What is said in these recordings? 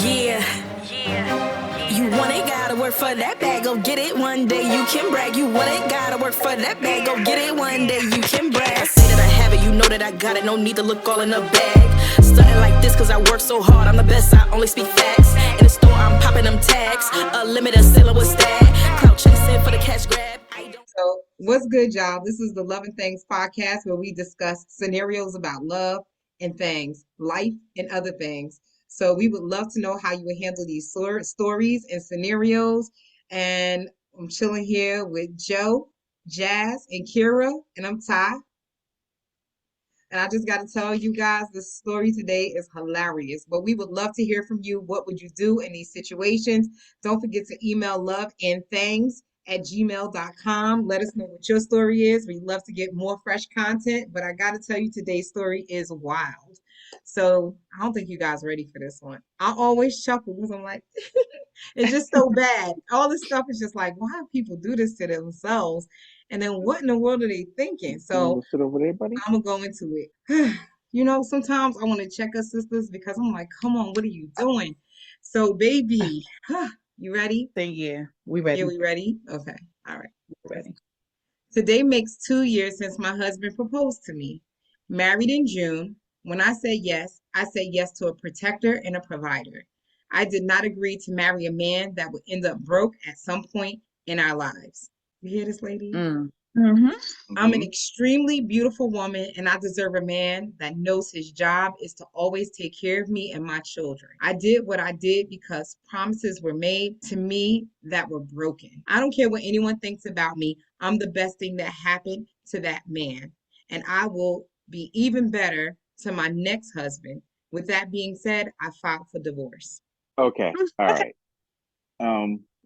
Yeah, you want it, gotta work for that bag, go get it one day, you can brag. You want it, gotta work for that bag, go get it one day, you can brag. I say that I have it, you know that I got it, no need to look all in the bag. Stunning like this cause I work so hard, I'm the best, I only speak facts. In the store, I'm popping them tags, a limited seller with that. Clout chasing for the cash grab. So, what's good, y'all? This is the Love and Things podcast where we discuss scenarios about love and things, life and other things. So, we would love to know how you would handle these stories and scenarios. And I'm chilling here with Joe, Jazz, and Kira, and I'm Ty. And I just got to tell you guys, this story today is hilarious. But we would love to hear from you. What would you do in these situations? Don't forget to email loveandthangz@gmail.com. Let us know what your story is. We love to get more fresh content. But I got to tell you, today's story is wild. So I don't think you guys are ready for this one. I always chuckle because I'm like, it's just so bad. All this stuff is just like, why do people do this to themselves? And then what in the world are they thinking? So sit over there, buddy. I'm gonna go into it. Sometimes I want to check us sisters because I'm like, come on, what are you doing? So, baby, you ready? Yeah, we ready. Yeah, we ready? Okay. All right. We're ready. Today makes 2 years since my husband proposed to me. Married in June. When I say yes to a protector and a provider. I did not agree to marry a man that would end up broke at some point in our lives. You hear this, lady? I'm an extremely beautiful woman, and I deserve a man that knows his job is to always take care of me and my children. I did what I did because promises were made to me that were broken. I don't care what anyone thinks about me. I'm the best thing that happened to that man, and I will be even better to my next husband. With that being said, I filed for divorce. Okay. All right.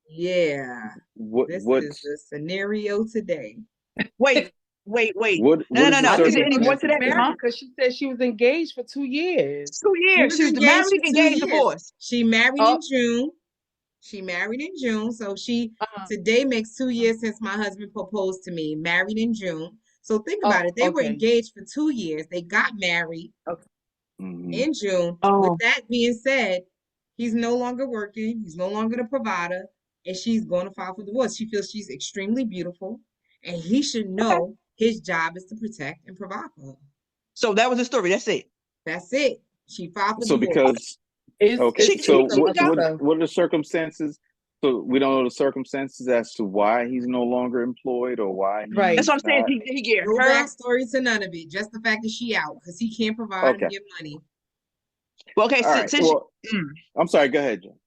Yeah. What This what is the scenario today. Wait. what No. is I the didn't any more to circumstances? that, huh? Because she said she was engaged for 2 years. 2 years. She was married, for 2 engaged, years. divorced. She married in June. So today makes 2 years since my husband proposed to me. Married in June. So think about it. They were engaged for 2 years. They got married in June. With that being said, he's no longer working. He's no longer the provider, and she's going to file for divorce. She feels she's extremely beautiful, and he should know his job is to protect and provide for her. So that was the story. That's it. That's it. She filed for So divorce. what are the circumstances? So we don't know the circumstances as to why he's no longer employed or why. Right. That's what I'm saying. He get no her backstory to none of it. Just the fact that she out because he can't provide and give money. Well, okay. I'm sorry. Go ahead, Joe.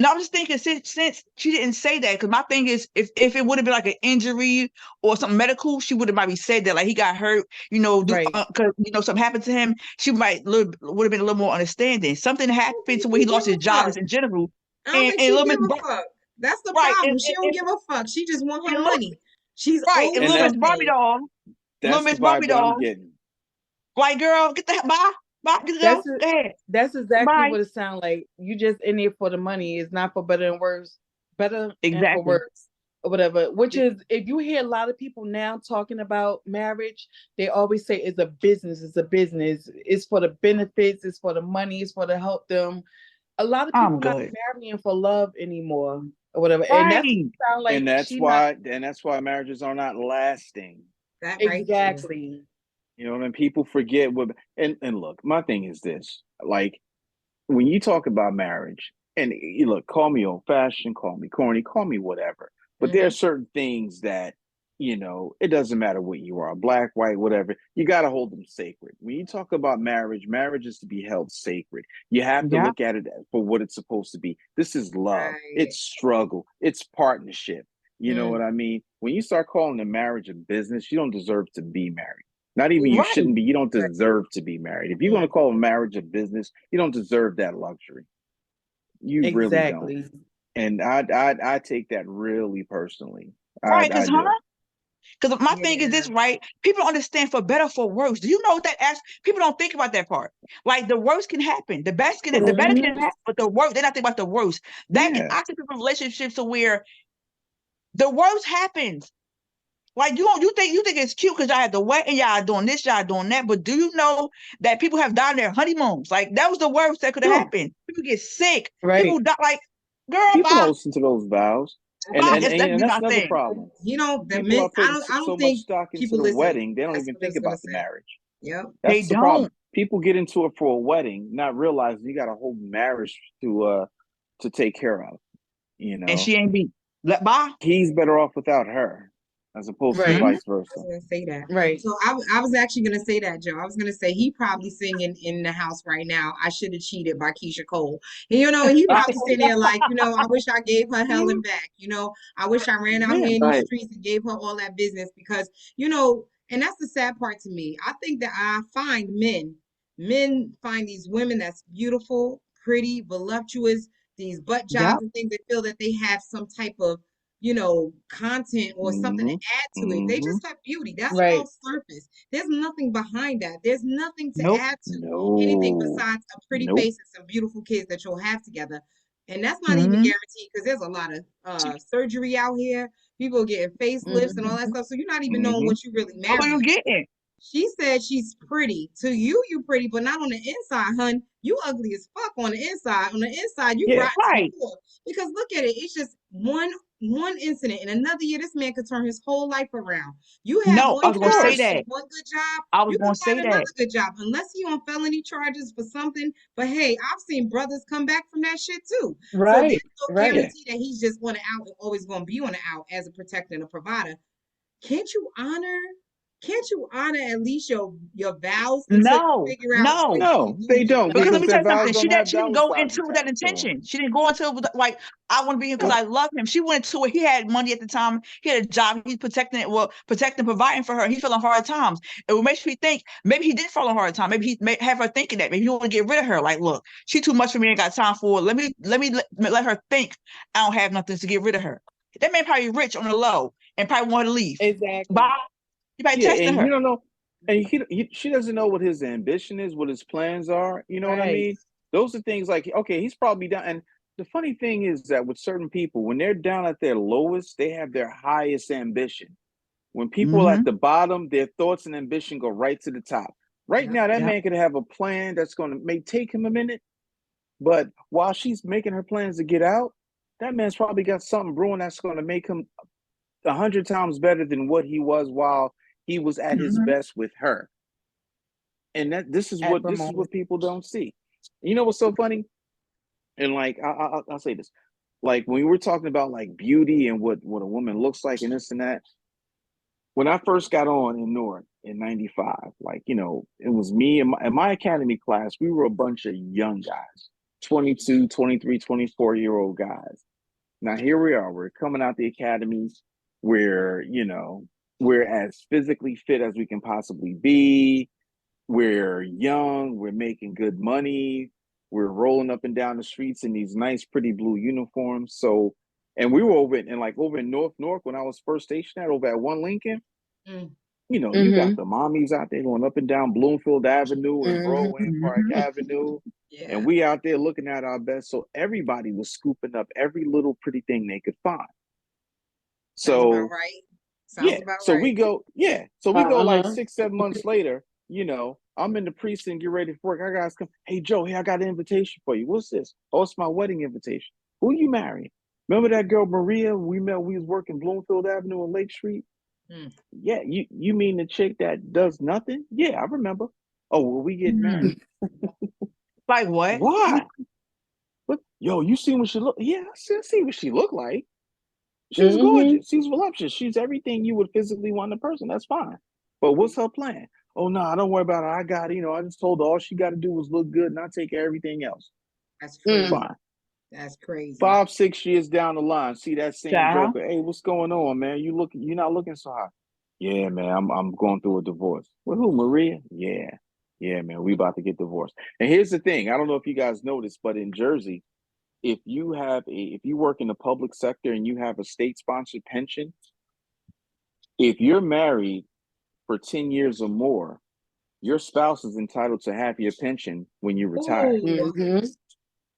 No, I'm just thinking since she didn't say that, because my thing is if it would have been like an injury or something medical, she would have maybe said that, like he got hurt, because something happened to him. She would have been a little more understanding. Something happened to where he lost his job just in general. I don't think she give a fuck. That's the problem. She don't give a fuck. She just want her money. She's right. And little Miss Barbie doll. Little Miss Barbie doll. Like, girl, get the bye. That's exactly what it sounds like. You just in there for the money. It's not for better and worse. And for worse or whatever. Which is, if you hear a lot of people now talking about marriage, they always say it's a business. It's a business. It's for the benefits. It's for the money. It's for to help them. A lot of people not marrying for love anymore or whatever. Right. And that's why marriages are not lasting. Exactly. You know, and people forget and look, my thing is this, like when you talk about marriage, and you look, call me old fashioned, call me corny, call me whatever, but there are certain things that, it doesn't matter what you are, black, white, whatever, you got to hold them sacred. When you talk about marriage is to be held sacred. You have to look at it for what it's supposed to be. This is love. Right. It's struggle. It's partnership. You know what I mean? When you start calling a marriage a business, you don't deserve to be married. Not even you shouldn't be. You don't deserve to be married. If you're going to call a marriage a business, you don't deserve that luxury. You really don't. And I take that really personally. Right, because my thing is this, right? People don't understand for better, for worse. Do you know what that people don't think about that part? Like the worst can happen, the better can happen, but the worst, they're not thinking about the worst. I see people in relationships to where the worst happens. Like you think it's cute because y'all had the wedding, y'all doing this, y'all doing that. But do you know that people have died on their honeymoons? Like that was the worst that could have happened. People get sick. Right. People die. Like, girl, people bye. don't listen to those vows. And Bye. and, It's and, and definitely that's my another thing. problem. You know, the People men. are putting I so don't much think stock into people the listen. wedding, they don't That's even what I think was gonna about the say. marriage. Yep. That's They the problem. don't. People get into it for a wedding, not realizing you got a whole marriage to take care of. You And know, she ain't beat. Bye. he's better off without her, as opposed to Right. vice I versa. was gonna say that. Right. So I was actually gonna say that, Joe. I was gonna say he probably singing in the house right now. I should have cheated by Keisha Cole. And, you know, he probably sitting there like, you know, I wish I gave her Helen back. You know, I wish I ran out Yeah, here in these Right. streets and gave her all that business because, you know, and that's the sad part to me. I think that I find men find these women that's beautiful, pretty, voluptuous, these butt Yep. jobs and things. They feel that they have some type of, you know, content or something to hmm add to it. They hmm just have beauty. That's Right. all surface. There's nothing behind that. There's nothing to Nope. add to anything No, besides a pretty nope. face and some beautiful kids that you'll have together. And that's not even Mm-hmm. guaranteed because there's a lot of surgery out here. People getting facelifts and all that Mm-hmm. stuff. So you're not even knowing hmm what you really What you marrying. getting? She said she's pretty. To you, you pretty, but not on the inside, hun. You ugly as fuck on the inside. On the inside, you Yeah, rotten to the Right. core. Because look at it, it's just one incident. In another year, this man could turn his whole life around. You have No, I one of was gonna say job course. or that. one good job, I was you can gonna say find that. another good job. Unless he on felony charges for something. But hey, I've seen brothers come back from that shit too. So Right. there's no Right. Yeah, guarantee that he's just on the out and always gonna be on the out as a protector and a provider. Can't you honor? Can't you honor at least your vows until you No, figure out what no. you can no, do they with your don't, Because let because me life? their tell you vows something. don't have She didn't dollar go signs into that attached to them. intention. She didn't go into it with like I want to be here because Well, I love him. She went into it. He had money at the time. He had a job. He's protecting it. Well, protecting, providing for her. He's feeling hard times. It would make me think maybe he did fall on hard time. Maybe he may have her thinking that. Maybe he want to get rid of her. Like, look, she too much for me. Ain't got time for it. Let her think I don't have nothing to get rid of her. That man probably rich on the low and probably want her to leave. Exactly. Bye. You probably yeah, testing and you her. don't know, and she doesn't know what his ambition is, what his plans are. You know what I Right. mean? Those are things like, okay, he's probably down. And the funny thing is that with certain people, when they're down at their lowest, they have their highest ambition. When people are Mm-hmm. at the bottom, their thoughts and ambition go right to the top. Right Yep. now, that Yep. man could have a plan that's going to may take him a minute, but while she's making her plans to get out, that man's probably got something brewing that's going to make him 100 times better than what he was while he was at his Mm-hmm. best with her. And that this is At the what moment. people don't see. You know what's so funny? And like I'll say this, like when we were talking about like beauty and what a woman looks like and this and that. When I first got on in Newark in '95, like it was me and my academy class. We were a bunch of young guys, 22, 23, 24-year-old guys. Now here we are. We're coming out the academies. We're as physically fit as we can possibly be. We're young. We're making good money. We're rolling up and down the streets in these nice, pretty blue uniforms. So, and we were over in North Newark when I was first stationed over at One Lincoln. Mm. You got Mm-hmm. the mommies out there going up and down Bloomfield Avenue and Mm-hmm. Broadway Park Mm-hmm. Avenue. And Yeah. we out there looking at our best. So everybody was scooping up every little pretty thing they could find. Sounds about So right. Sounds yeah. about So right. we go, yeah. So we go like Uh-huh. 6, 7 months later, I'm in the precinct, get ready for work. I guys come, hey Joe, hey, I got an invitation for you. What's this? Oh, it's my wedding invitation. Who you marrying? Remember that girl Maria? We was working Bloomfield Avenue and Lake Street. Mm. Yeah, you mean the chick that does nothing? Yeah, I remember. Oh, well, we get Mm-hmm. married. Like what? Why? But yo, you see what she look? Yeah, I see what she look like. She's Mm-hmm. gorgeous. She's voluptuous. She's everything you would physically want in a person. That's fine. But what's her plan? Oh no, don't worry about it. I got it. I just told her all she got to do was look good, and I take care of everything else. That's Mm. crazy. Fine. That's crazy. 5, 6 years down the line, see that same Child. joker. Hey, what's going on, man? You're not looking so hot. Yeah, man. I'm going through a divorce. With who? Maria? Yeah. Yeah, man. We about to get divorced. And here's the thing. I don't know if you guys noticed, but in Jersey, if you work in the public sector and you have a state sponsored pension, if you're married for 10 years or more, your spouse is entitled to half your pension when you retire. Ooh. Mm-hmm.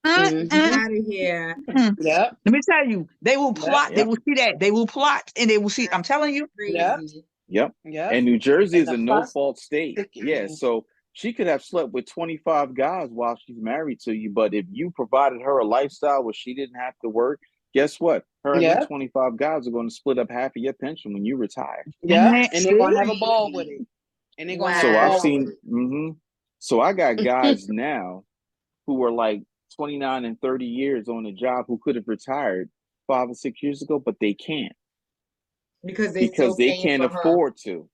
Out of here. Yeah. Let me tell you, they will plot. Yep. They will see that. They will plot, and they will see. I'm telling you. Crazy. Yep. Yep. And New Jersey is And a the no-fault state. sticking. Yeah. So she could have slept with 25 guys while she's married to you, but if you provided her a lifestyle where she didn't have to work, guess what? Her and them 25 guys are going to split up half of your pension when you retire. Yeah. And they're gonna have a Crazy. ball with it. And they're gonna Wow. have So a I've ball seen, with it. So I got guys now who are like 29 and 30 years on a job who could have retired 5 or 6 years ago, but they can't Because they can't afford to.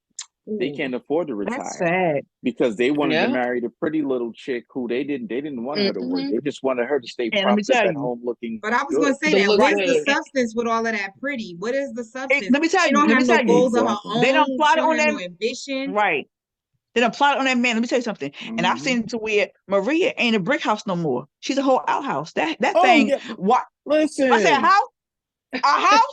They can't afford to retire. That's sad. Because they wanted to marry the pretty little chick who they didn't want her to work. They just wanted her to stay propped up at home looking. But I was good. going to say that. Where's the substance with all of that pretty? What is the substance? Let me tell you. She don't have no goals of her own. They don't plot on no ambition. Right. They don't plot on that man. Let me tell you something. And I've seen it to where Maria ain't a brick house no more. She's a whole outhouse. That thing. Yeah. What? Listen. I said house. A house.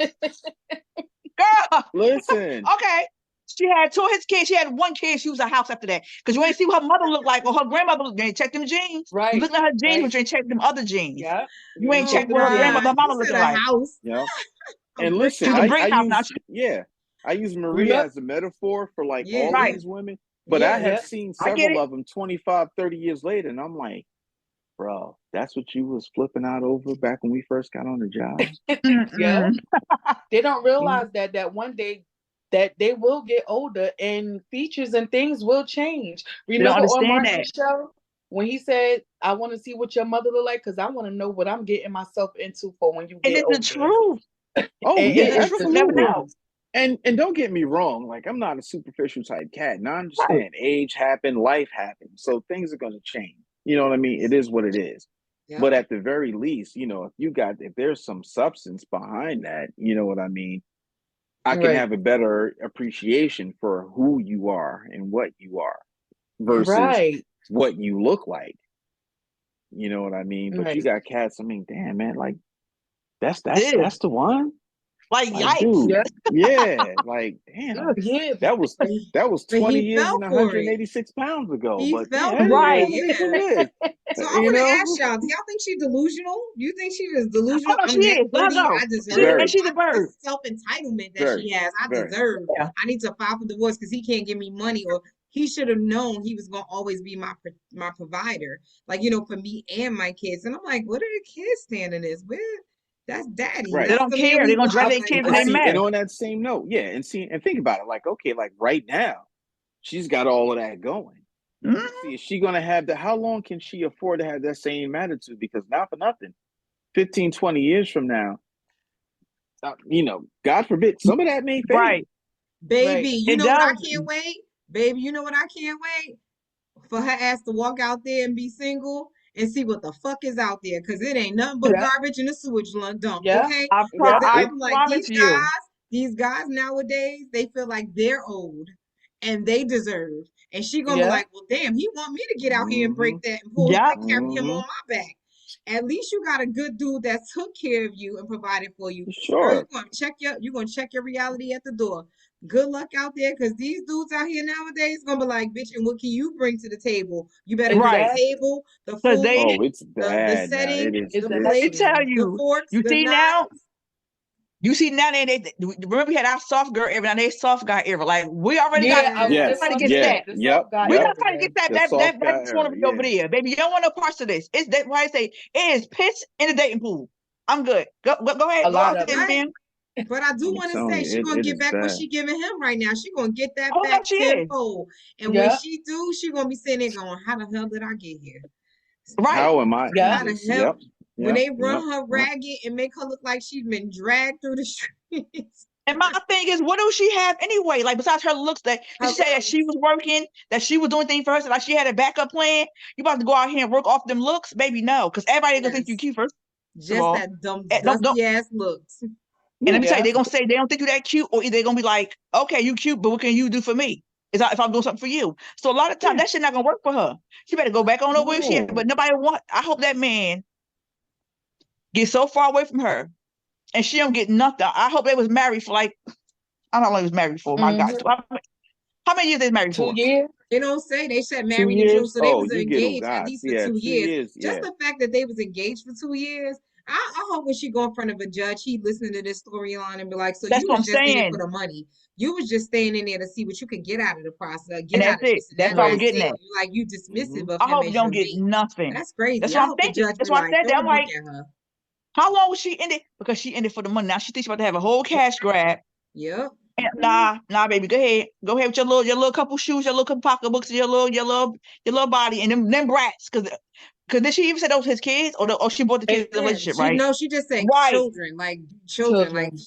Girl. Listen. Okay. She had 2 of his kids. She had 1 kid. She was a house after that. Because you ain't see what her mother looked like or her grandmother looked. You ain't check them genes. Right. You look at her genes, but you ain't check them other genes. Yeah. You ain't checked what her grandmother, her mama looking like. House. Yeah. And listen, I use Maria as a metaphor for like all these women, but I have seen several of them 25, 30 years later, and I'm like, bro, that's what you was flipping out over back when we first got on the job. Yeah. They don't realize that one day that they will get older and features and things will change. Remember on Martin's show when he said, I want to see what your mother look like because I want to know what I'm getting myself into for when you get older. And it's the truth. Oh, yeah, absolutely. And don't get me wrong, like I'm not a superficial type cat. And I understand age happened, life happened. So things are gonna change. You know what I mean? It is what it is. Yeah. But at the very least, if there's some substance behind that, you know what I mean? I can have a better appreciation for who you are and what you are versus what you look like. You know what I mean? But you got cats, I mean, damn man, like that's the one. Like yikes. Dude, like damn. That was 20 years and 186 pounds ago. He but felt right. So I want to ask y'all, do y'all think she's delusional? You think she is delusional? Oh, she is. I deserve and she's a bird. Self-entitlement that she has. I deserve. I need to file for divorce because he can't give me money, or he should have known he was going to always be my provider. Like, for me and my kids. And I'm like, what are the kids standing this with? That's daddy. Right. They don't care. They're gonna drive their kids when they mad. And on that same note, and think about it. Like, okay, like right now, she's got all of that going. See, is she gonna have how long can she afford to have that same attitude? Because not for nothing, 15, 20 years from now, God forbid, some of that may fade. Right. Baby, you know what I can't wait? Baby, you know what I can't wait? For her ass to walk out there and be single and see what the fuck is out there, because it ain't nothing but garbage in the sewage dump. Okay, I'm like these guys nowadays, they feel like they're old and they deserve, and she gonna be like, well, damn, he want me to get out here and break that and carry him on my back. At least you got a good dude that took care of you and provided for you. Sure, you're gonna check your reality at the door. Good luck out there, because these dudes out here nowadays gonna be like, bitch, and what can you bring to the table? You better bring the table, the food, it's bad. The setting, the plates, the forks, you see now. You see now they remember we had our soft girl era, now they soft guy era. Like we already got trying to get that. We're not trying to get that black over there, baby. You don't want no parts of this. It's that why I say it is piss in the dating pool. I'm good. Go ahead. A lot of it. But I do want to say she's gonna get back what she giving him right now. She's gonna get that back tenfold. And when she do, she's gonna be sitting there going, how the hell did I get here? Right. How am I? How the hell? When they run her ragged and make her look like she's been dragged through the streets. And my thing is, what do she have anyway? Like, besides her looks, that she said that she was working, that she was doing things for herself, like she had a backup plan. You about to go out here and work off them looks? Baby, no. Because everybody gonna think you cute first. Just that dumb, dusty ass looks. And let me tell you, they're gonna say they don't think you're that cute, or they're gonna be like, okay, you cute, but what can you do for me? If I'm doing something for you. So a lot of times that shit not gonna work for her. She better go back on her where she at. But nobody I hope that man get so far away from her and she don't get nothing. I hope they was married for like, I don't know how long he was married for. My God. How many years they married for? 2 years. They don't say they said 2 married in June, years? so they Oh, was you get on engaged at God. least for Yeah, 2 years. 2 years. Just Yeah. the fact that they was engaged for 2 years, I hope when she go in front of a judge, he listening to this storyline and be like, "So That's you what was I'm just in it for saying. the money. You was just staying in there to see what you could get out of the process, And get out that's of it. this and that, That's and all we're that's getting it. at. You like you dismissive of I him hope you as don't your get mate. nothing. That's crazy. That's I what I'm hope the thinking. judge That's be why I like, said that. I'm don't look like, at her. how long was she in it? Because she in it for the money. Now she thinks she's about to have a whole cash grab. Yep. And nah, baby, go ahead with your little couple shoes, your little couple pocketbooks, your little body, and them brats. Because did she even say those his kids, or she bought the kids in a Yeah, relationship, right? she just said Right. children, like Children.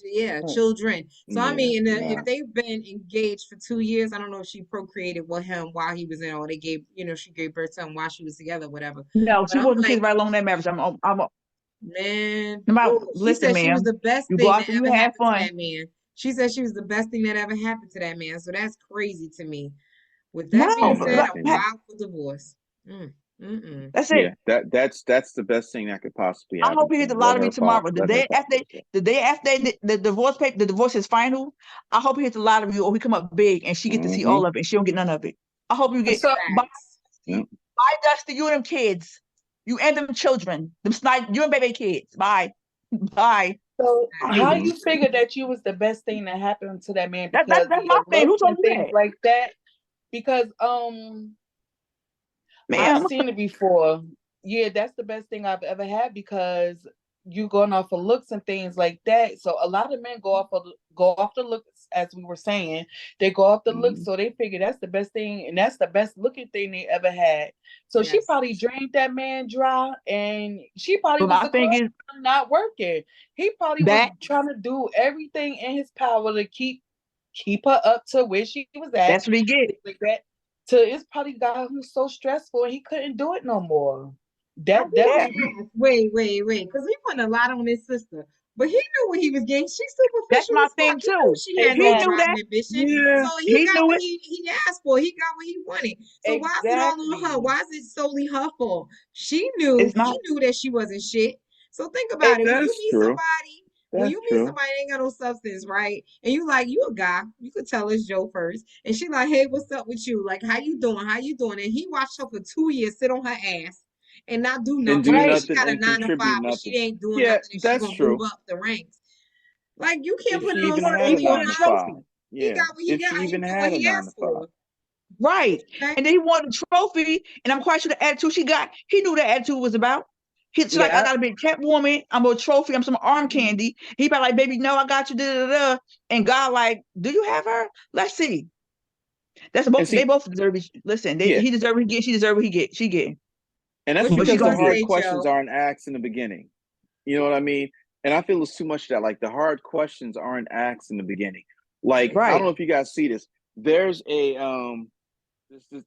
children. So I Yeah, mean, nah. if they've been engaged for 2 years, I don't know if she procreated with him while he was in, or they gave, she gave birth to him while she was together, whatever. No, But she I'm bought the like, kids right along that marriage. man, she Listen, said she was ma'am, the best you go thing out that there, you ever have happened to fun. that man. She said she was the best thing that ever happened to that man. So that's crazy to me. With that being No, In my said, but I'm opinion. wild for divorce. that's Yeah, it. that's the best thing that could possibly I happen hope he to hit the him. Let lottery her fall. tomorrow. Let her fall for that. The day after the divorce is final. I hope he hits the lottery or he come up big and she get to see all of it and she don't get none of it. I hope you get So bye, Yeah. bye, Dusty, you and them kids. You and them children. You and baby kids. Bye. Bye. So I hate how it. you figure that you was the best thing that happened to that man That's because of my your thing. Who looks told and me things that? like that? Because I've Ma'am. seen it before. Yeah, that's the best thing I've ever had because you going off of looks and things like that. So a lot of men go off the looks, as we were saying. They go off the looks, so they figure that's the best thing, and that's the best looking thing they ever had. So she Yes. probably drained that man dry, and she probably But was my the thing cause is of not working. He probably was that trying to do everything in his power to keep her up to where she was at. that's what he get. Like that. To it's probably got him so stressful and he couldn't do it no more. I That want was Yeah. to ask, wait, because we putting a lot on his sister. But he knew what he was getting. She's That's superficial my as fuck. thing He knew too. she had no He knew exactly. drive that. and ambition. Yeah, So he He got knew what it. he asked for. He got what he wanted. So why is it all on her? exactly. Why is it solely her fault? He It's not. knew that she wasn't shit. So think about it. That's true. When That's you meet true. somebody that ain't got no substance, right? And you like, you a guy, you could tell us Joe first. And she like, hey, what's up with you? Like, how you doing? How you doing? And he watched her for 2 years sit on her ass and not do And nothing. do And then Right. she nothing got a and 9 to 5 contribute and she nothing. ain't doing Yeah, nothing and she that's gonna move true. up the ranks. Like you can't If put she it all even had He a solely on nine wanted a to her. five. trophy. He Yeah. got what he If got. she He even got what had a he nine to asked five. for. Right. Okay. And then he wanted a trophy. And I'm quite sure the attitude she got, he knew the attitude was about. She's like, I Yeah. got to be a cat woman. I'm a trophy. I'm some arm candy. He probably like, baby, no, I got you. Da, da, da. And God, like, do you have her? Let's see. That's And they see, both deserve it. Listen, yeah. he deserve what he get. She deserve what he get. She get. And that's What you But she was because the gonna gonna get. hard say, questions Joe? aren't asked in the beginning. You know what I mean? And I feel it's too much that like the hard questions aren't asked in the beginning. Like, I don't Right. know if you guys see this. There's a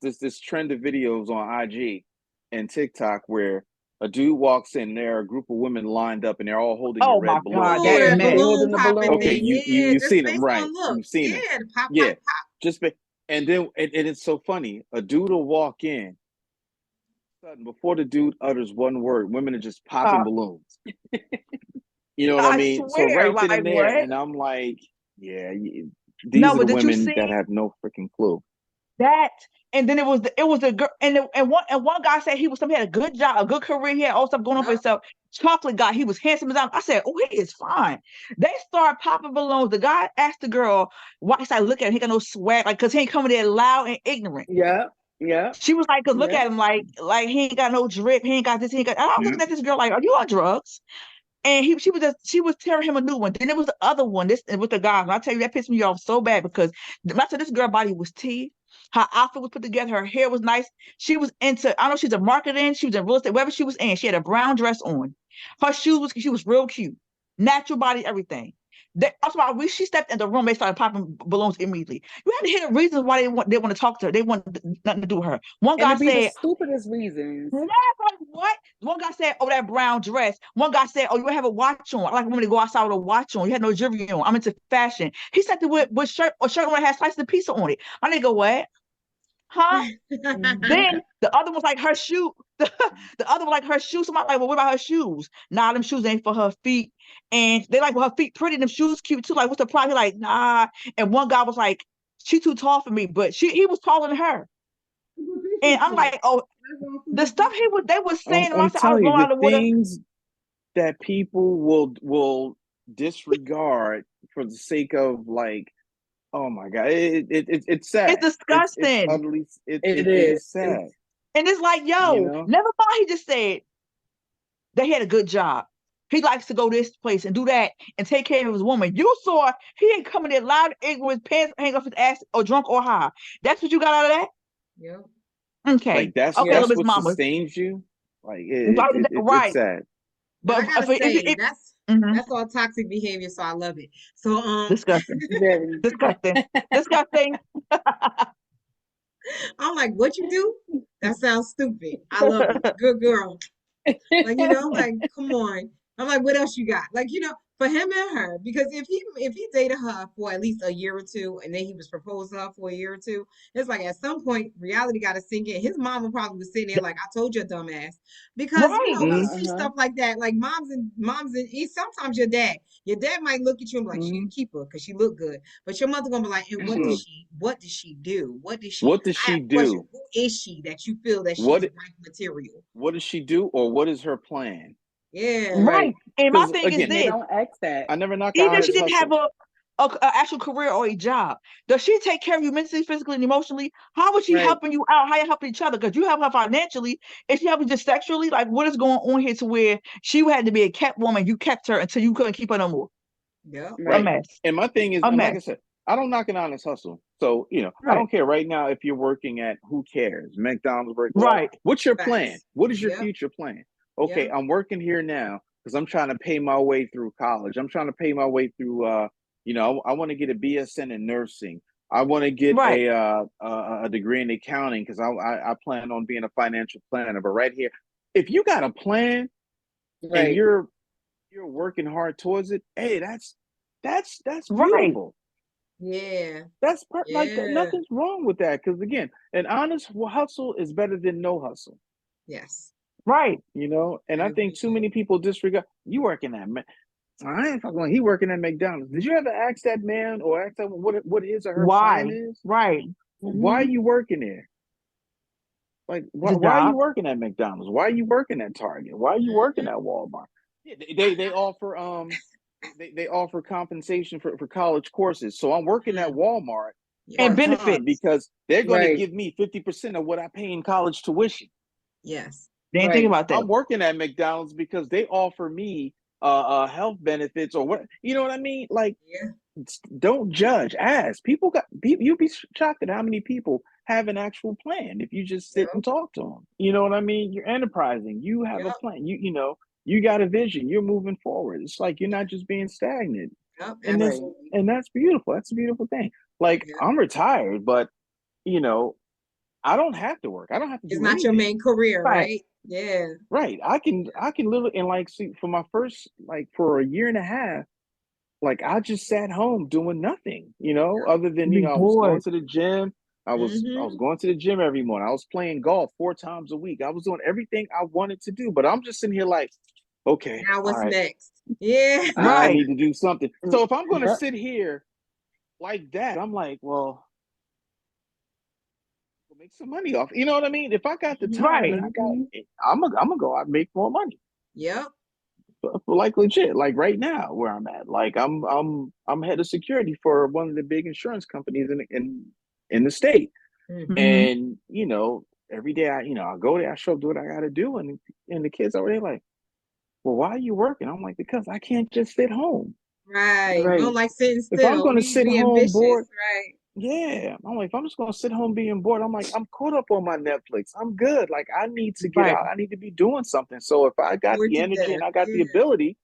this trend of videos on IG and TikTok where a dude walks in, there are a group of women lined up and they're all holding a Oh my red balloon. God, Oh, that Yeah, that they mess. balloon holding the popping Okay, balloon. thing. you Yeah, just seen them, based right? on You've looks. seen them. Yeah, the pop, pop, Yeah. Just and then and it's so funny. A dude will walk in, sudden before the dude utters one word, women are just popping balloons. You know what I I mean? So swear, right then like and there, what? and I'm like, yeah, these No, are the but did you women see that have no freaking clue. that? And then it was a girl, and one guy said he had a good job, a good career, he had all stuff going on for Yup. himself. Chocolate guy, he was handsome as I said, oh, he is fine. They start popping balloons. The guy asked the girl why. He started looking at him. He got no swag, like because he ain't coming there loud and ignorant. Yeah. Yeah. She was like, "Cause look Yeah. at him, like he ain't got no drip, he ain't got this, he ain't got." And I'm Yeah. looking at this girl like, "Are you on drugs?" And she was tearing him a new one. Then there was the other one, this with the guys. And I tell you, that pissed me off so bad because I said this girl body was tea. Her outfit was put together, her hair was nice. She was into, I don't know, she's a marketing, she was in real estate, wherever she was in. She had a brown dress on. Her shoes was she was real cute. Natural body, everything. That's why she stepped in the room, they started popping balloons immediately. You had to hear the reasons why they want to talk to her. They want nothing to do with her. One And guy to be the said, stupidest reasons. like, what? One guy said, oh, that brown dress. One guy said, oh, you have a watch on. I like a woman to go outside with a watch on. You had no jewelry on. I'm into fashion. He said to with shirt or shirt on that has slices of pizza on it. My nigga, what? Huh? Then the other was like her shoe. The other was like her shoes. Somebody like, well, what about her shoes? Nah, them shoes ain't for her feet. And they like, well, her feet pretty. Them shoes cute too. Like, what's the problem? He like, nah. And one guy was like, she too tall for me, but he was taller than her. And I'm like, oh, the stuff they were saying to I'm myself, I was telling you, blowing out the of the water. things that people will disregard for the sake of like, oh my God, it's sad. It's It's disgusting. utterly It it is. is sad. And it's like, You yo, know, never mind. He just said they had a good job. He likes to go this place and do that and take care of his woman. You saw he ain't coming there loud, ignorant, with his pants hang off his ass, or drunk or high. That's what you got out of that? Yep. Okay. like that's Okay, love his what mama. sustains you. Like it's Right. sad. But I gotta say, Mhm. that's all toxic behavior, so I love it. So Disgusting. Very. Disgusting. Disgusting. I'm like, what you do? That sounds stupid. I love it. Good girl. Like, like, come on. I'm like, what else you got? Like, for him and her, because if he dated her for at least a year or two and then he was proposed to her for a year or two, it's like at some point reality got to sink in. His mama probably was sitting there like, I told you, dumbass. Because Right. we see stuff like that. Like moms and sometimes your dad might look at you and be like, she a keeper because she look good. But your mother gonna be like, and what did she do? What did she I have a question. Who is she that you feel that she's wife material? What does she do, or what is her plan? Yeah. Right. And my thing is again, They this. don't ask that. I never knock Even out if she his didn't have hustle. a actual career or a job, does she take care of you mentally, physically, and emotionally? How is she helping you out? How you helping each other? Because you help her financially. Is she helping just sexually? Like, what is going on here to where she had to be a kept woman? You kept her until you couldn't keep her no more. Yeah. Right. A mess. And my thing is, A and mess. like I said, I don't knock an honest hustle. So, I don't care right now if you're working at who cares, McDonald's, Right. What's your plan? What is your future plan? Okay, I'm working here now because I'm trying to pay my way through college. I'm trying to pay my way through I want to get a BSN in nursing. I want to get a degree in accounting because I plan on being a financial planner. But right here, if you got a plan and you're working hard towards it, hey, that's beautiful. Yeah. That's like nothing's wrong with that. Because again, an honest hustle is better than no hustle. Yes. Right. And I think too many people disregard. You working at I ain't fucking. He working at McDonald's. Did you ever ask that man or ask that what his or her plan is? Right. Why are you working there? Like why are you working at McDonald's? Why are you working at Target? Why are you working at Walmart? They offer they offer compensation for college courses. So I'm working at Walmart and benefits because they're going to give me 50% of what I pay in college tuition. Yes. They ain't think about that. I'm working at McDonald's because they offer me health benefits or what, you know what I mean? Like, don't judge. Ask. You'd be shocked at how many people have an actual plan if you just sit and talk to them. You know what I mean? You're enterprising. You have a plan. You got a vision. You're moving forward. It's like you're not just being stagnant. And that's beautiful. That's a beautiful thing. Like I'm retired, but I don't have to work. I don't have to do anything. It's not your main career, right? Yeah. Right. I can literally, and see for my first, for a year and a half, I just sat home doing nothing, other than, I was going to the gym. I was going to the gym every morning. I was playing golf 4 times a week. I was doing everything I wanted to do, but I'm just sitting here like, okay, now what's next? Yeah. I need to do something. So if I'm going to sit here like that, I'm like, well, make some money off. You know what I mean? If I got the time and I'm gonna go out and make more money. Yep. Like legit, like right now where I'm at. Like I'm head of security for one of the big insurance companies in the state. And every day I go there, I show up, do what I gotta do, and the kids already like, well, why are you working? I'm like, because I can't just sit home. Right. You don't like sitting still. If I'm gonna sit home bored, right. Yeah, I'm like, if I'm just gonna sit home being bored, I'm like, I'm caught up on my Netflix. I'm good. Like, I need to get out. I need to be doing something. So if I got the energy and I got the ability,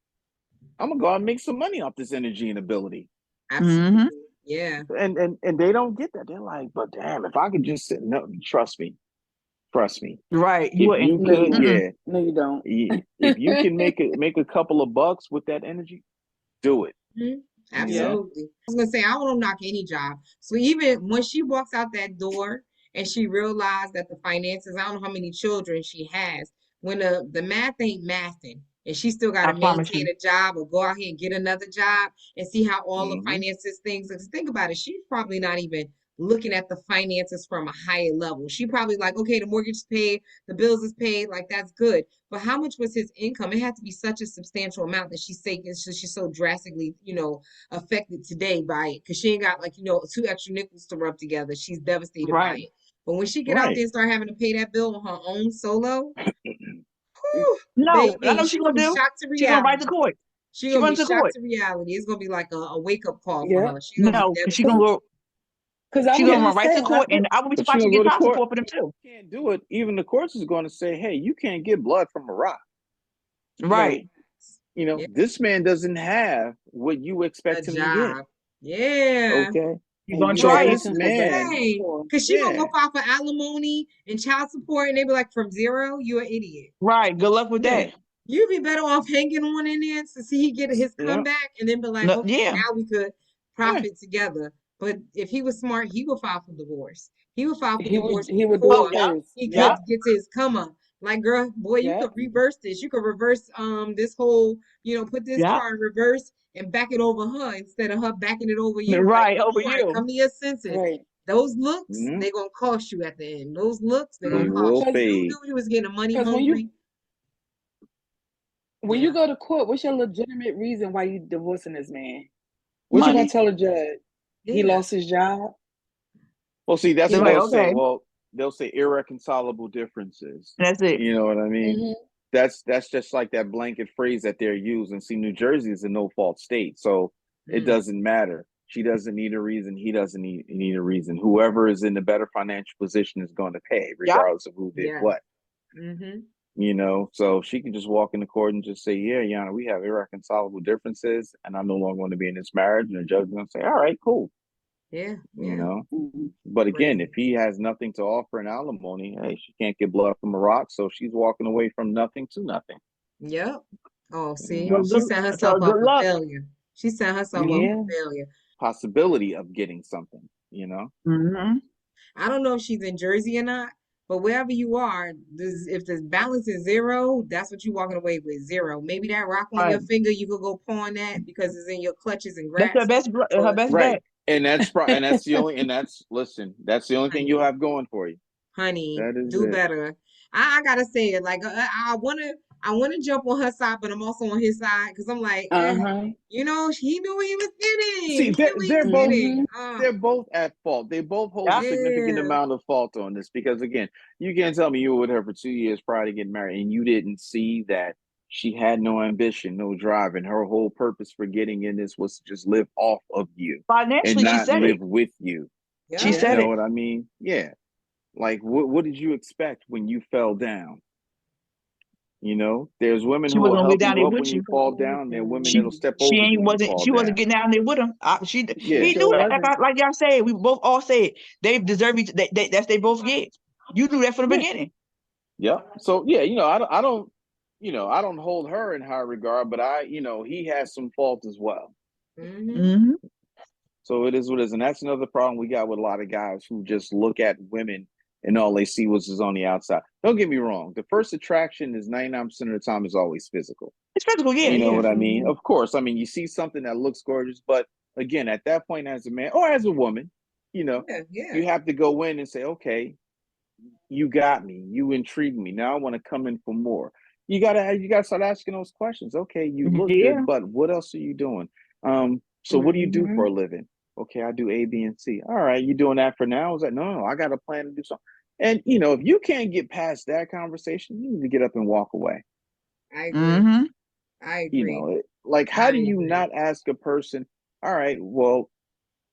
I'm gonna go out and make some money off this energy and ability. Absolutely. Yeah. And they don't get that. They're like, but damn, if I could just sit. No, trust me. Right. No, you don't. If you can make a couple of bucks with that energy, do it. Absolutely. I was gonna say I don't knock any job. So even when she walks out that door and she realized that the finances, I don't know how many children she has, when the math ain't mathing and she still got to maintain a job or go out here and get another job and see how all the finances things. Think about it. She's probably not even looking at the finances from a higher level. She probably like, okay, the mortgage is paid, the bills is paid, like that's good. But how much was his income? It had to be such a substantial amount that she's taking. She's so drastically, affected today by it because she ain't got like, two extra nickels to rub together. She's devastated by it. But when she get out there and start having to pay that bill on her own solo, whew, no, baby, I know she's gonna be do. shocked to reality. She's gonna write to court. She's gonna be shocked to reality. It's gonna be like a wake up call for her. She's gonna be devastated. She's gonna go. She's gonna run right to court, and I would be surprised to get child support for them too. You can't do it. Even the courts is going to say, "Hey, you can't get blood from a rock." Right. This man doesn't have what you expect him to get. Yeah. Okay. You're gonna try this man. Because she's gonna go file for alimony and child support, and they be like, from zero, you're an idiot. Right. Good luck with that. You'd be better off hanging on in there to see he get his comeback, and then be like, okay, now we could profit together. But if he was smart, he would file for divorce. He would file for divorce. He would do it first. He could get to his come up. Like, girl, boy, you could reverse this. You could reverse this whole, put this car in reverse and back it over her instead of her backing it over you. Right, like, over you. Come to your senses. Right. Those looks, they're gonna cost you at the end. Those looks, they're gonna cost you. You knew he was getting money hungry. When you go to court, what's your legitimate reason why you divorcing this man? What you gonna tell a judge? He lost his job. Well, see, that's what they'll say. Well, they'll say irreconcilable differences. That's it. You know what I mean? Mm-hmm. That's just like that blanket phrase that they're using. See, New Jersey is a no-fault state, so it doesn't matter. She doesn't need a reason. He doesn't need a reason. Whoever is in the better financial position is going to pay, regardless of who did what. Mm-hmm. So she can just walk in the court and just say, yeah, Yana, we have irreconcilable differences, and I'm no longer going to be in this marriage. And the judge is going to say, all right, cool. Yeah. But again, if he has nothing to offer in alimony, hey, she can't get blood from a rock, so she's walking away from nothing to nothing. Yep. Oh, see, she set herself up for failure. She set herself up for failure. Possibility of getting something, Mm-hmm. I don't know if she's in Jersey or not, but wherever you are, if the balance is zero, that's what you're walking away with, zero. Maybe that rock on your finger, you could go pawn that because it's in your clutches and grasp. That's her best bet. And that's the only thing you have going for you. Honey, do better. I gotta say it. Like I wanna jump on her side, but I'm also on his side because I'm like, he knew what he was getting. See, they're both at fault. They both hold a significant amount of fault on this because again, you can't tell me you were with her for 2 years prior to getting married and you didn't see that she had no ambition, no drive, and her whole purpose for getting in this was to just live off of you financially, and not live with you. Yeah. She said it. You know what I mean? Yeah. Like, what did you expect when you fell down? There's women who will help you up when you fall down. There are women that'll step over you when you fall down. She wasn't getting down there with him. He knew that. Like y'all said, we both all said they deserve each. That's they both get. You knew that from the beginning. Yeah. So yeah, I don't hold her in high regard, but he has some fault as well. Mm-hmm. So it is what it is. And that's another problem we got with a lot of guys who just look at women and all they see is on the outside. Don't get me wrong. The first attraction is 99% of the time is always physical. It's physical, yeah. You know what I mean? Of course. I mean, you see something that looks gorgeous, but again, at that point as a man or as a woman, you have to go in and say, okay, you got me. You intrigue me. Now I want to come in for more. You gotta start asking those questions. Okay, you look good, but what else are you doing? So what do you do for a living? Okay, I do A, B, and C. All right, you doing that for now? I was like, no, I got a plan to do something. And if you can't get past that conversation, you need to get up and walk away. I agree. I agree. How do you not ask a person, all right, well,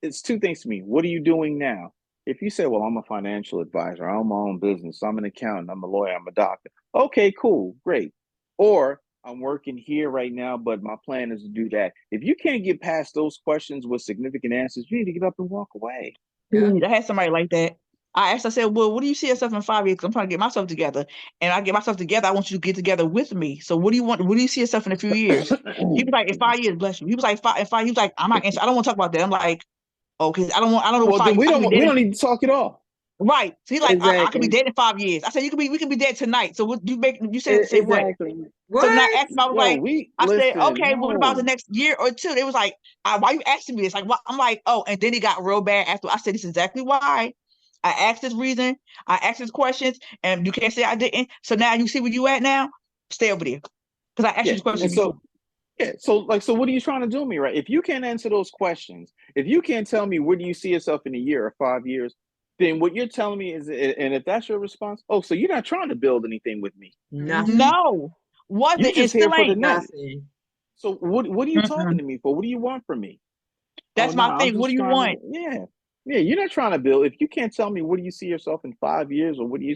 it's two things to me. What are you doing now? If you say, well, I'm a financial advisor, I own my own business, I'm an accountant, I'm a lawyer, I'm a doctor. Okay, cool, great. Or I'm working here right now, but my plan is to do that. If you can't get past those questions with significant answers, you need to get up and walk away. Yeah. I had somebody like that. I said, well, what do you see yourself in 5 years? Because I'm trying to get myself together. And I get myself together, I want you to get together with me. So what do you want? What do you see yourself in a few years? He was like, in 5 years, bless you. He was like, in 5 years. He was like, I'm not answering. I don't want to talk about that. I'm like, okay, I don't know. Well, then we don't need to talk at all. Right. So he's like, I could be Exactly. dead in 5 years. I said, we could be dead tonight. So what you say what? Exactly. So then I What? asked him, I was Yo, like, I said, listen, okay, well, what about the no. next year or two? They was like, why you asking me this? Like, what? I'm like, oh, and then it got real bad after. I said, this is exactly why. I asked this reason. I asked these questions, and you can't say I didn't. So now you see where you at now? Stay over there. Because I asked you Yeah. this question And before. so, yeah, so what are you trying to do me, right? If you can't answer those questions, if you can't tell me where do you see yourself in a year or 5 years, then what you're telling me is, and if that's your response, oh, so you're not trying to build anything with me. Nothing. No, You're wasn't and just here still for the ain't. night. Nothing. So what are you talking Mm-mm. to me for? What do you want from me? Oh That's no, my I'm thing. What just do you trying to, want? yeah. Yeah, you're not trying to build. If you can't tell me what do you see yourself in 5 years, or what do you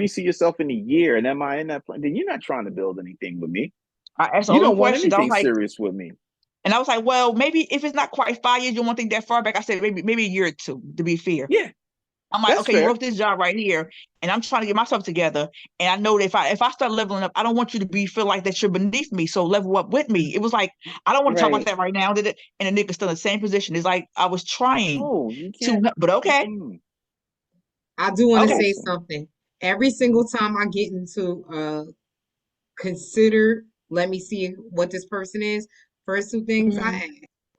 see yourself in a year, and am I in that plan, then you're not trying to build anything with me. I asked You all them don't want questions. I was anything like, serious with me. and I was like, well, maybe if it's not quite 5 years, you won't think that far back. I said maybe a year or two, to be fair. Yeah, I'm like, that's okay, you fair. wrote this job right here, and I'm trying to get myself together. And I know that if I start leveling up, I don't want you to feel like that you're beneath me. So level up with me. It was like, I don't want to talk about Right. that right now. Did it? And the nigga's still in the same position. It's like I was trying Oh, you to, can't. but okay, I do want to okay. say Listen. something. Every single time I get into consider, let me see what this person is. First two things I Mm-hmm. ask,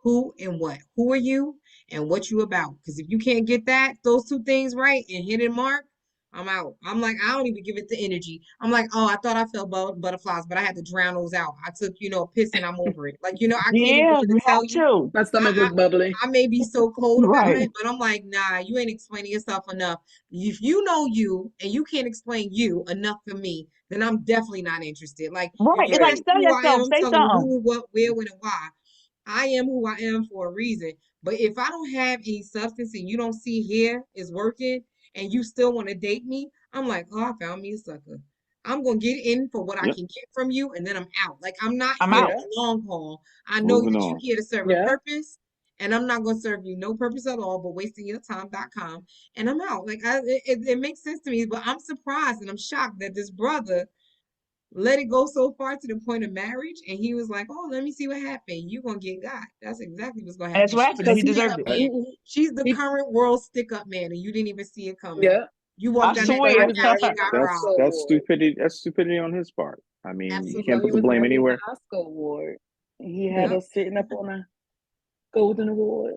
who and what. Who are you and what you about? Because if you can't get those two things right and hit it mark, I'm out. I'm like, I don't even give it the energy. I'm like, oh, I thought I felt butterflies, but I had to drown those out. I took, a piss and I'm over it. Like, I can't even Yeah, really you have tell you. to. My stomach I, was bubbly. I may be so cold about Right, it, but I'm like, nah, you ain't explaining yourself enough. If you know you and you can't explain you enough for me, then I'm definitely not interested. Like, if right. you It's like Right. ask sell me who I am, yourself. I'm Say telling you something. who, what, where, when, and why. I am who I am for a reason. But if I don't have any substance and you don't see here is working and you still want to date me, I'm like, oh, I found me a sucker. I'm gonna get in for what I Yep. can get from you, and then I'm out. Like, I'm not I'm here for out. Yeah. the long haul. I know Moving that you on. here to serve a Yeah. purpose, and I'm not gonna serve you no purpose at all, but wasting your time.com. And I'm out. Like, it makes sense to me, but I'm surprised and I'm shocked that this brother let it go so far to the point of marriage, and he was like, "Oh, let me see what happened. You gonna get got." That's exactly what's gonna And that's happen. what She's happened. a And he Because stick deserved up it. Right. man. She's the he current world stick up man, and you didn't even see it coming. yeah. You I walked And down he that thought he dark was swear. gonna alley win and got the robbed. Oscar award. That's stupidity on his part. I mean, you He can't thought put he the was blame gonna win the anywhere. Oscar award. And he had Yep, us sitting up on a golden award.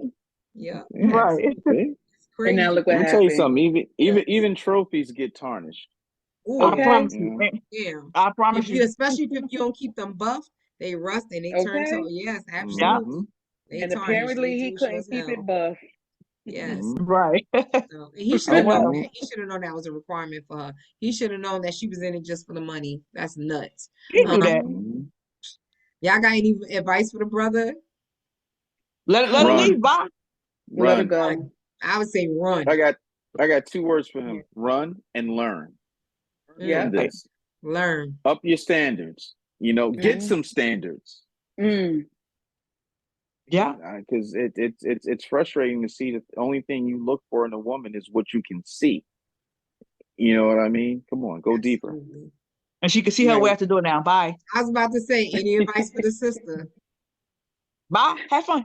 yep, Yeah. Right. absolutely. See? It's And now crazy. look what Let me tell you happened. something. Yes. Even trophies get tarnished. I Ooh, Okay. promise You you. know? yeah. I promise If you. you, especially if you don't keep them buffed, they rust and they turn to Okay. yes, Yeah. Mm-hmm. absolutely. They And tarnish. They apparently he do sure couldn't as keep it hell. buff. Yes. Mm-hmm. Right. So and he should Oh have known well. that. He should have known that was a requirement for her. He should have known that she was in it just for the money. That's nuts. He knew that. Mm-hmm. Mm-hmm. Y'all got any advice for the brother? Let it Run. leave, bye. Let her Run. go. Run. I would say I run. got I got two words for Yeah. him. Run and learn Yeah. from Mm, Right. this. learn. Up your standards. Get Mm, some standards. Mm. Yeah. Because it's frustrating to see that the only thing you look for in a woman is what you can see. You know what I mean? Come on, go deeper. absolutely. And she could see her way Right. out the door now. Bye. I was about to say, any advice for the sister? Bye. Have fun.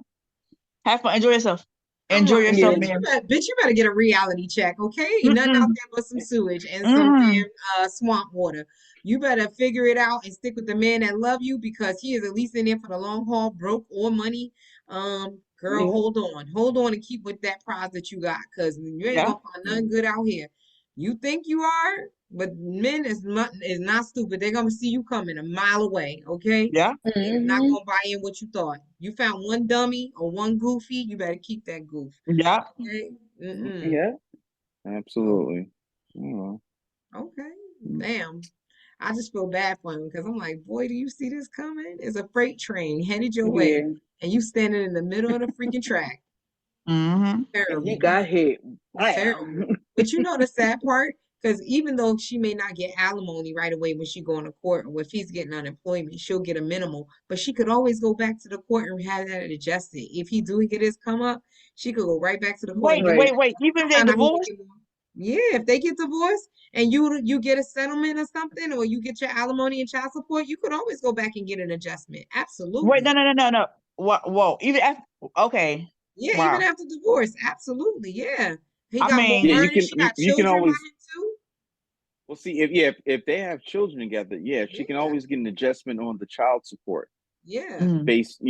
Have fun. Enjoy yourself. I'm Enjoy like, Yeah. yourself, man. bitch, you better get a reality check, okay? Ain't nothing out Mm-mm. there but some sewage and some Mm. damn swamp water. You better figure it out and stick with the man that love you because he is at least in there for the long haul, broke or money. Girl, Yeah. hold on and keep with that prize that you got, cause you ain't Yeah. gonna find nothing good out here. You think you are, but men is not stupid. They're gonna see you coming a mile away, okay? Yeah. They are not Mm-hmm. gonna buy in what you thought. You found one dummy or one goofy, you better keep that goof. Yeah. Okay. Mm-mm. Yeah. So, Absolutely. Oh, okay. Damn. I just feel bad for him because I'm like, boy, do you see this coming? It's a freight train headed your way, Yeah. and you standing in the middle of the freaking track. Mm-hmm. And he Terrible. got hit. Terrible. Bam. But you know the sad part? Because even though she may not get alimony right away when she go into court, or if he's getting unemployment, she'll get a minimal. But she could always go back to the court and have that adjusted. If he do get his come up, she could go right back to the court and Wait, get Right. wait, it. wait. Even if I they're found out he divorced? making more. Yeah, if they get divorced and you get a settlement or something, or you get your alimony and child support, you could always go back and get an adjustment. Wait, Absolutely. no. Whoa. Even after, okay. Yeah, even Wow. after divorce. Absolutely. Yeah. He got more yeah, earnings. She got you can children by always. him too. Well, see, if they have children together, yeah, she can always get an adjustment on the child support. Yeah. Based,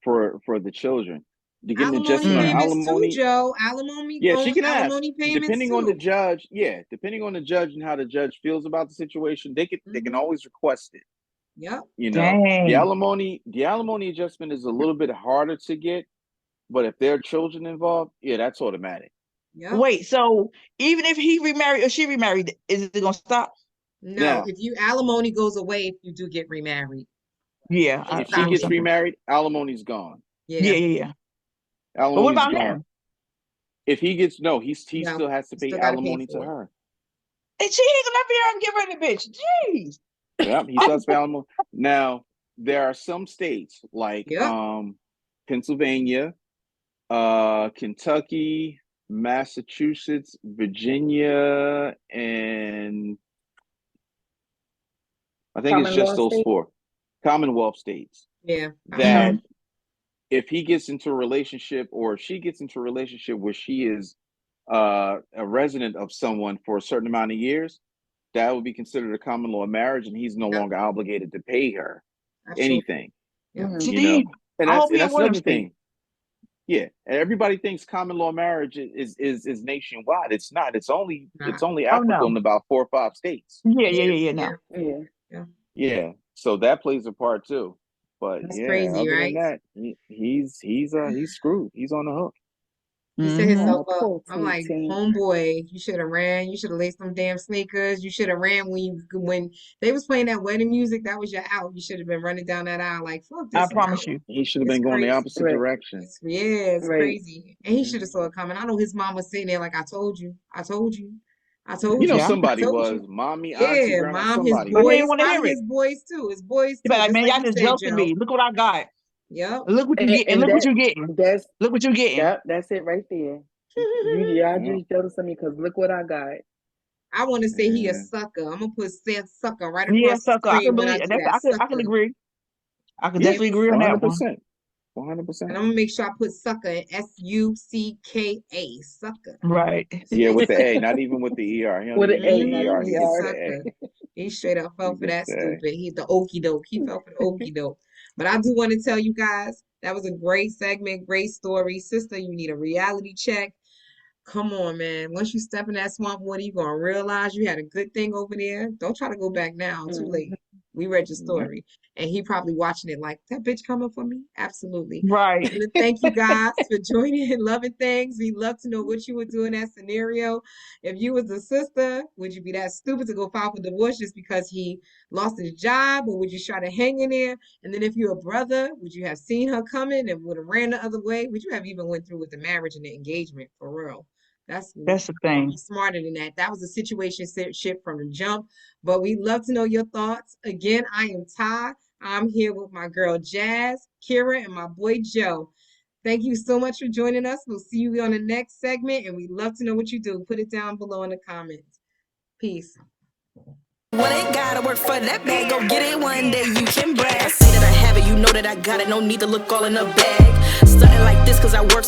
for the children. To get an Alimony adjustment on payments too, alimony. Joe. Alimony, Yeah, she can ask. alimony payments Depending too. on the judge, depending on the judge and how the judge feels about the situation, they can always request it. Yep. The alimony adjustment is a little bit harder to get, but if there are children involved, that's automatic. Yep. Wait, so even if he remarried or she remarried, is it gonna stop? No, if alimony goes away if you do get remarried. Yeah. If she gets remarried, alimony's gone. Yeah. Alimony's but what about gone. him? If he gets he still has to pay alimony to her. And she ain't gonna be able to get rid of the bitch. Jeez. Yep, he still has to pay alimony. Now, there are some states like Pennsylvania, Kentucky, Massachusetts, Virginia, and I think it's just those four Commonwealth states. Yeah. That if he gets into a relationship or if she gets into a relationship where she is a resident of someone for a certain amount of years, that would be considered a common law marriage, and he's no longer obligated to pay her anything. Yeah. And that's another thing. Yeah, and everybody thinks common law marriage is nationwide. It's not. It's only applicable in about 4 or 5 states. Yeah. So that plays a part too. But that's crazy, other right? than that, he's screwed. He's on the hook. He set himself up. I'm like, homeboy, you should have ran. You should have laced them damn sneakers. You should have ran when they was playing that wedding music. That was your out. You should have been running down that aisle like, fuck this. I promise you. He should have been going the opposite direction. It's crazy. And he should have saw it coming. I know his mom was sitting there like, I told you. Somebody was. Mommy, auntie, grandma, mom, somebody. his boys, probably his boys too. His boys too. Like, man, y'all just jealous of me. Look what I got. Yep. Look what you get, and look what you're getting. Look what you're getting. Yep, that's it right there. Y'all just jealous of me because look what I got. I want to say he a sucker. I'm gonna put sucker right across the sucker. I can believe. I can agree. I can definitely agree on that 100%. 100%. And I'm gonna make sure I put sucker in SUCKA. Sucker. Right. Yeah, with the A, not even with the ER. With the A. He straight up fell for that stupid. He's the okie doke. He fell for the okie doke. But I do want to tell you guys, that was a great segment, great story. Sister, you need a reality check. Come on, man. Once you step in that swamp water, you're going to realize you had a good thing over there. Don't try to go back now. Too late. We read your story. And he probably watching it like, that bitch coming for me? Absolutely. Right. And thank you guys for joining in LoveNThangz. We love to know what you would do in that scenario. If you was a sister, would you be that stupid to go file for divorce just because he lost his job? Or would you try to hang in there? And then if you're a brother, would you have seen her coming and would have ran the other way? Would you have even went through with the marriage and the engagement for real? That's the thing. Smarter than that. That was a situation ship from the jump. But we love to know your thoughts. Again, I am Ty. I'm here with my girl Jazz, Kira, and my boy Joe. Thank you so much for joining us. We'll see you on the next segment, and we love to know what you do. Put it down below in the comments. Peace. Well, ain't gotta work for that bag. Go get it one day, you can brag. I say that I have it, you know that I got it. No need to look all in the bag. Starting like this, cause I work.